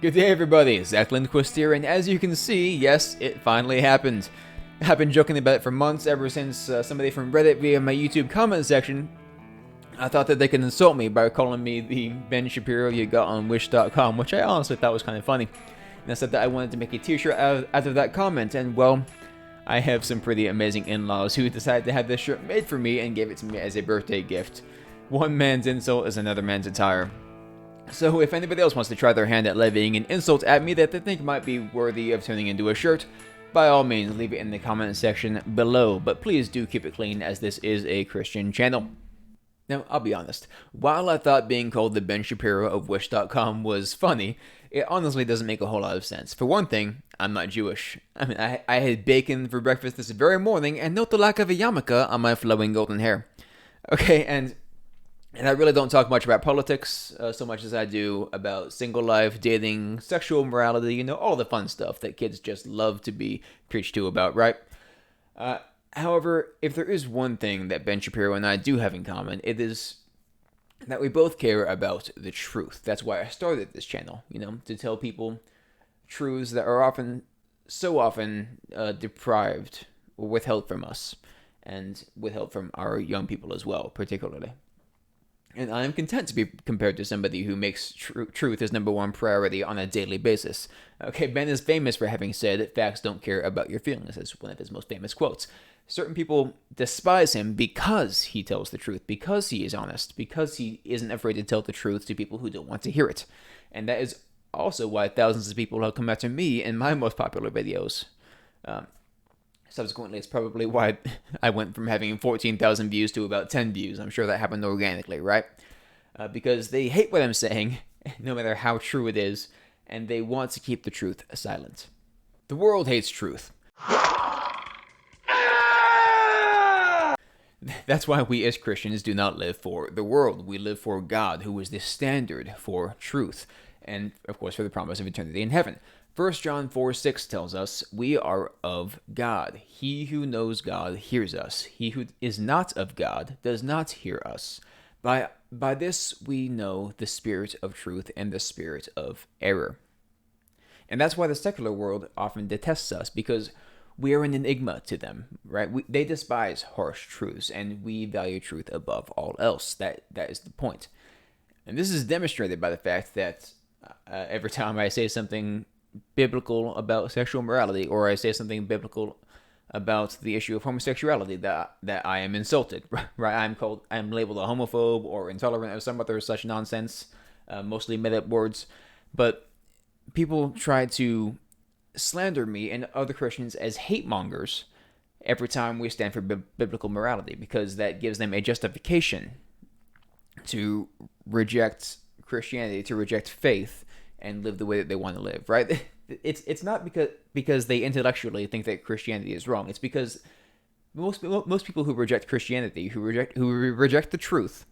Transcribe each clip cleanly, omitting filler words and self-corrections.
Good day, everybody. Zach Lindquist here, and as you can see, yes, it finally happened. I've been joking about it for months, ever since somebody from Reddit via my YouTube comment section. I thought that they could insult me by calling me the Ben Shapiro you got on Wish.com, which I honestly thought was kind of funny. And I said that I wanted to make a t-shirt out of that comment, and well, I have some pretty amazing in-laws who decided to have this shirt made for me and gave it to me as a birthday gift. One man's insult is another man's attire. So if anybody else wants to try their hand at levying an insult at me that they think might be worthy of turning into a shirt, by all means leave it in the comment section below, but please do keep it clean as this is a Christian channel. Now, I'll be honest, while I thought being called the Ben Shapiro of Wish.com was funny, it honestly doesn't make a whole lot of sense. For one thing, I'm not Jewish. I mean, I had bacon for breakfast this very morning, and note the lack of a yarmulke on my flowing golden hair. Okay, and I really don't talk much about politics, so much as I do about single life, dating, sexual morality, all the fun stuff that kids just love to be preached to about, right? However, if there is one thing that Ben Shapiro and I do have in common, it is that we both care about the truth. That's why I started this channel, to tell people truths that are so often deprived or withheld from us, and withheld from our young people as well, particularly. And I am content to be compared to somebody who makes truth his number one priority on a daily basis. Okay, Ben is famous for having said, "Facts don't care about your feelings," as one of his most famous quotes. Certain people despise him because he tells the truth, because he is honest, because he isn't afraid to tell the truth to people who don't want to hear it. And that is also why thousands of people have come after me in my most popular videos. Subsequently, it's probably why I went from having 14,000 views to about 10 views. I'm sure that happened organically, right? Because they hate what I'm saying, no matter how true it is, and they want to keep the truth silent. The world hates truth. That's why we as Christians do not live for the world. We live for God, who is the standard for truth, and of course for the promise of eternity in heaven. 1 John 4:6 tells us, "We are of God. He who knows God hears us. He who is not of God does not hear us. By this we know the spirit of truth and the spirit of error." And that's why the secular world often detests us, because we are an enigma to them, right? They despise harsh truths, and we value truth above all else. That is the point. And this is demonstrated by the fact that every time I say something biblical about sexual morality, or I say something biblical about the issue of homosexuality, that I am insulted, right? I'm labeled a homophobe or intolerant or some other such nonsense, mostly made up words. But people try to slander me and other Christians as hate mongers every time we stand for biblical morality, because that gives them a justification to reject Christianity, to reject faith, and live the way that they want to live, right? It's not because they intellectually think that Christianity is wrong. It's because most people who reject Christianity, who reject the truth,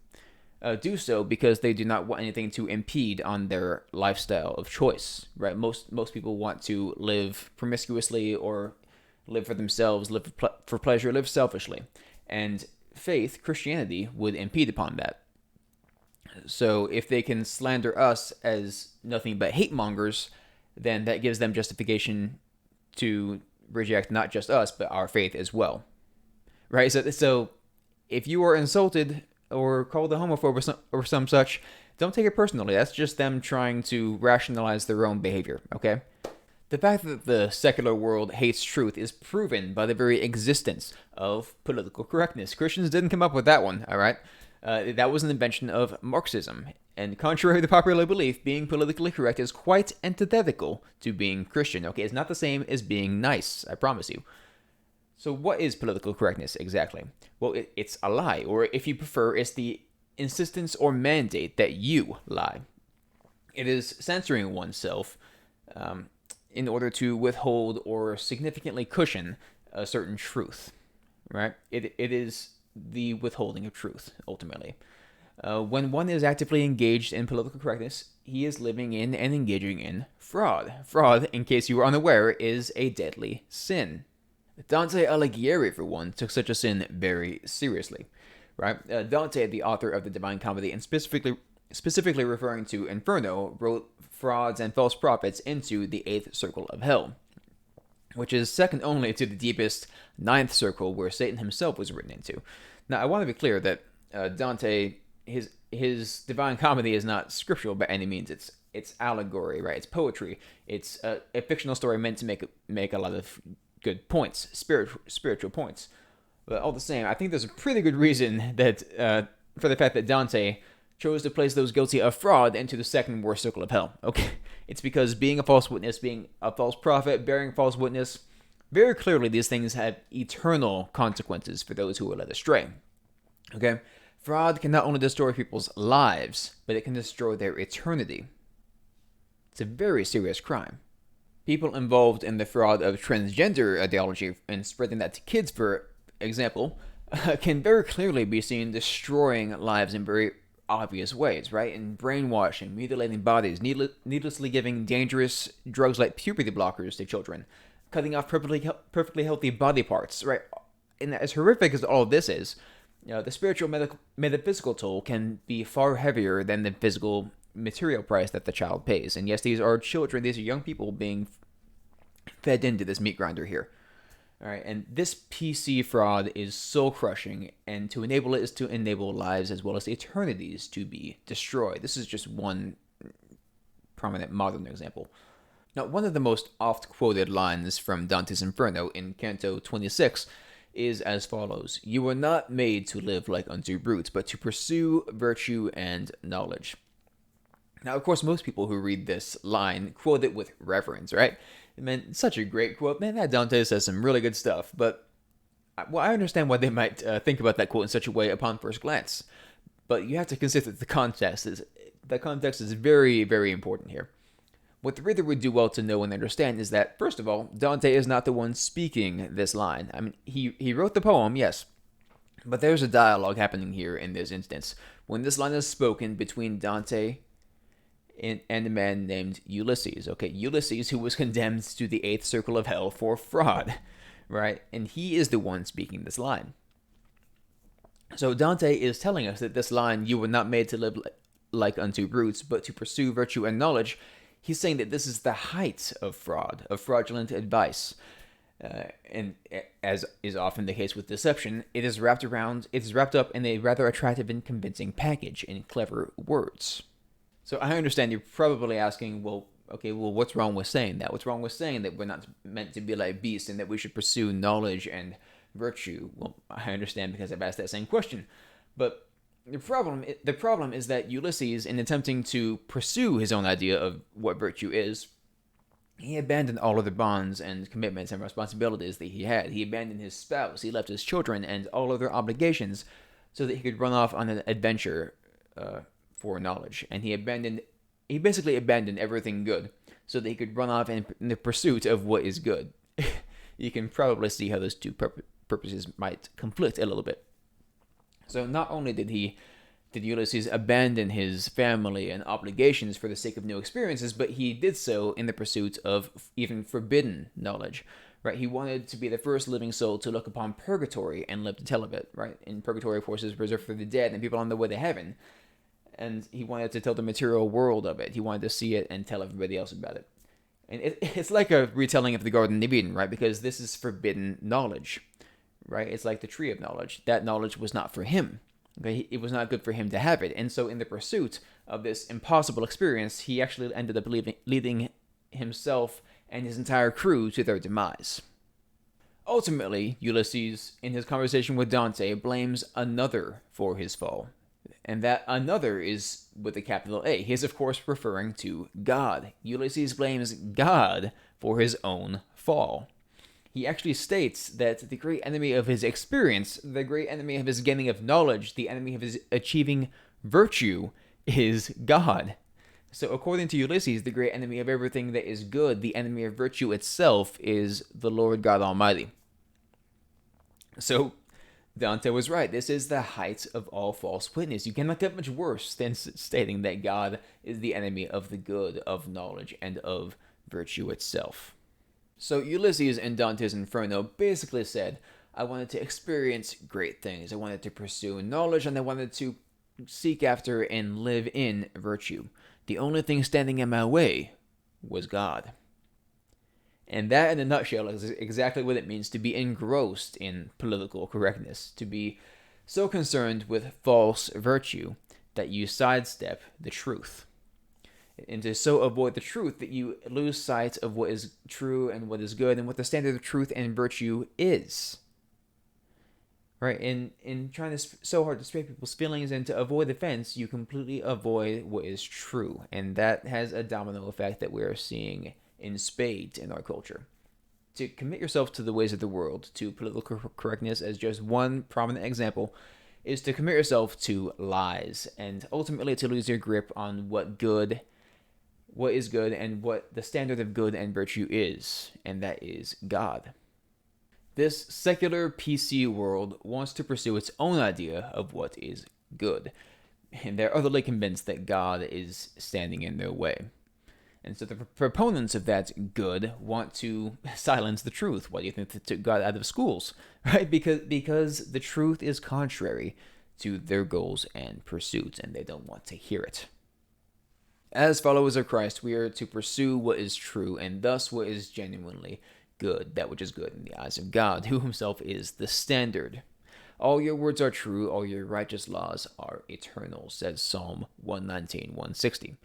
do so because they do not want anything to impede on their lifestyle of choice, right? Most people want to live promiscuously, or live for themselves, live for pleasure, live selfishly, and faith, Christianity, would impede upon that. So if they can slander us as nothing but hate mongers, then that gives them justification to reject not just us, but our faith as well, right? So if you are insulted or called a homophobe or some such, don't take it personally. That's just them trying to rationalize their own behavior, okay? The fact that the secular world hates truth is proven by the very existence of political correctness. Christians didn't come up with that one, all right? That was an invention of Marxism, and contrary to popular belief, being politically correct is quite antithetical to being Christian. Okay, it's not the same as being nice, I promise you. So what is political correctness exactly? Well, it's a lie, or if you prefer, it's the insistence or mandate that you lie. It is censoring oneself in order to withhold or significantly cushion a certain truth, right? It is the withholding of truth, ultimately. When one is actively engaged in political correctness, he is living in and engaging in fraud. Fraud, in case you were unaware, is a deadly sin. Dante Alighieri, for one, took such a sin very seriously, right? Dante, the author of the Divine Comedy, and specifically referring to Inferno, wrote frauds and false prophets into the eighth circle of hell, which is second only to the deepest ninth circle where Satan himself was written into. Now, I want to be clear that Dante, his Divine Comedy is not scriptural by any means. It's allegory, right? It's poetry. It's a fictional story meant to make a lot of good points, spiritual points. But all the same, I think there's a pretty good reason that for the fact that Dante chose to place those guilty of fraud into the second worst circle of hell. Okay, it's because being a false witness, being a false prophet, bearing false witness, very clearly these things have eternal consequences for those who are led astray. Okay, fraud can not only destroy people's lives, but it can destroy their eternity. It's a very serious crime. People involved in the fraud of transgender ideology and spreading that to kids, for example, can very clearly be seen destroying lives in very obvious ways, right? In brainwashing, mutilating bodies, needlessly giving dangerous drugs like puberty blockers to children, cutting off perfectly healthy body parts, right? And as horrific as all of this is, the spiritual metaphysical toll can be far heavier than the physical material price that the child pays. And yes, these are children, these are young people being fed into this meat grinder here. All right, and this PC fraud is soul crushing, and to enable it is to enable lives as well as eternities to be destroyed. This is just one prominent modern example. Now, one of the most oft quoted lines from Dantes Inferno in Canto 26 is as follows: "You were not made to live like unto brutes, but to pursue virtue and knowledge." Now, of course, most people who read this line quote it with reverence, right? Man, such a great quote. Man, that Dante says some really good stuff. But, well, I understand why they might think about that quote in such a way upon first glance. But you have to consider the context is very, very important here. What the reader would do well to know and understand is that, first of all, Dante is not the one speaking this line. I mean, he wrote the poem, yes, but there's a dialogue happening here in this instance. When this line is spoken between Dante and a man named Ulysses. Okay, Ulysses, who was condemned to the eighth circle of hell for fraud, right? And he is the one speaking this line. So Dante is telling us that this line, "You were not made to live like unto brutes, but to pursue virtue and knowledge," he's saying that this is the height of fraud, of fraudulent advice. And as is often the case with deception, it is wrapped up in a rather attractive and convincing package in clever words. So I understand you're probably asking, well, what's wrong with saying that? What's wrong with saying that we're not meant to be like beasts and that we should pursue knowledge and virtue? Well, I understand because I've asked that same question. But the problem is that Ulysses, in attempting to pursue his own idea of what virtue is, he abandoned all of the bonds and commitments and responsibilities that he had. He abandoned his spouse, he left his children and all other obligations so that he could run off on an adventure for knowledge, and he basically abandoned everything good so that he could run off in the pursuit of what is good. You can probably see how those two purposes might conflict a little bit. So not only did Ulysses abandon his family and obligations for the sake of new experiences, but he did so in the pursuit of even forbidden knowledge. Right? He wanted to be the first living soul to look upon purgatory and live to tell of it. Right? And purgatory, of course, is reserved for the dead and people on the way to heaven. And he wanted to tell the material world of it. He wanted to see it and tell everybody else about it. And it's like a retelling of the Garden of Eden, right? Because this is forbidden knowledge, right? It's like the tree of knowledge. That knowledge was not for him. Okay? It was not good for him to have it. And so in the pursuit of this impossible experience, he actually ended up leading himself and his entire crew to their demise. Ultimately, Ulysses, in his conversation with Dante, blames another for his fall. And that another is with a capital A. He is, of course, referring to God. Ulysses blames God for his own fall. He actually states that the great enemy of his experience, the great enemy of his gaining of knowledge, the enemy of his achieving virtue is God. So according to Ulysses, the great enemy of everything that is good, the enemy of virtue itself, is the Lord God Almighty. So Dante was right. This is the height of all false witness. You cannot get much worse than stating that God is the enemy of the good, of knowledge, and of virtue itself. So Ulysses in Dante's Inferno basically said, I wanted to experience great things. I wanted to pursue knowledge, and I wanted to seek after and live in virtue. The only thing standing in my way was God. And that, in a nutshell, is exactly what it means to be engrossed in political correctness, to be so concerned with false virtue that you sidestep the truth, and to so avoid the truth that you lose sight of what is true and what is good and what the standard of truth and virtue is. Right? In trying to so hard to spare people's feelings and to avoid offense, you completely avoid what is true, and that has a domino effect that we are seeing in spades in our culture. To commit yourself to the ways of the world, to political correctness as just one prominent example, is to commit yourself to lies and ultimately to lose your grip on what is good and what the standard of good and virtue is, and that is God. This secular PC world wants to pursue its own idea of what is good, and they're utterly convinced that God is standing in their way. And so the proponents of that good want to silence the truth. Why do you think they took God out of schools? Right? Because the truth is contrary to their goals and pursuits, and they don't want to hear it. As followers of Christ, we are to pursue what is true, and thus what is genuinely good, that which is good in the eyes of God, who himself is the standard. All your words are true, all your righteous laws are eternal, says Psalm 119, 160.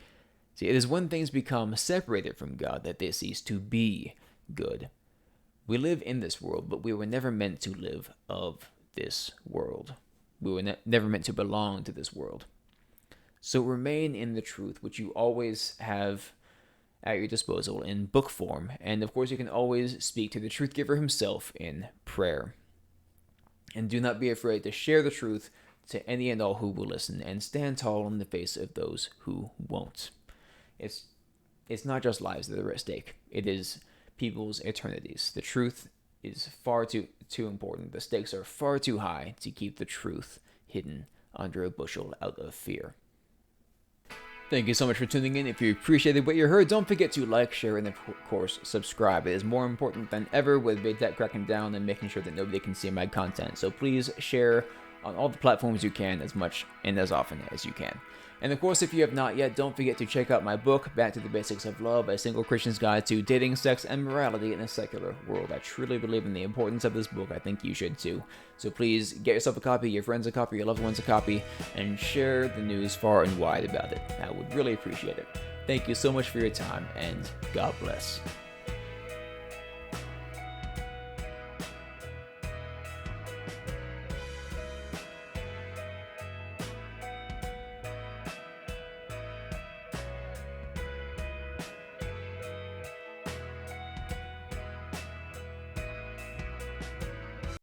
See, it is when things become separated from God that they cease to be good. We live in this world, but we were never meant to live of this world. We were never meant to belong to this world. So remain in the truth, which you always have at your disposal in book form. And of course, you can always speak to the truth giver himself in prayer. And do not be afraid to share the truth to any and all who will listen, and stand tall in the face of those who won't. It's not just lives that are at stake. It is people's eternities. The truth is far too important. The stakes are far too high to keep the truth hidden under a bushel out of fear. Thank you so much for tuning in. If you appreciated what you heard, don't forget to like, share, and of course, subscribe. It is more important than ever with Big Tech cracking down and making sure that nobody can see my content. So please share on all the platforms you can, as much and as often as you can. And of course, if you have not yet, don't forget to check out my book, Back to the Basics of Love, a single Christian's guide to dating, sex, and morality in a secular world. I truly believe in the importance of this book. I think you should too. So please get yourself a copy, your friends a copy, your loved ones a copy, and share the news far and wide about it. I would really appreciate it. Thank you so much for your time, and God bless.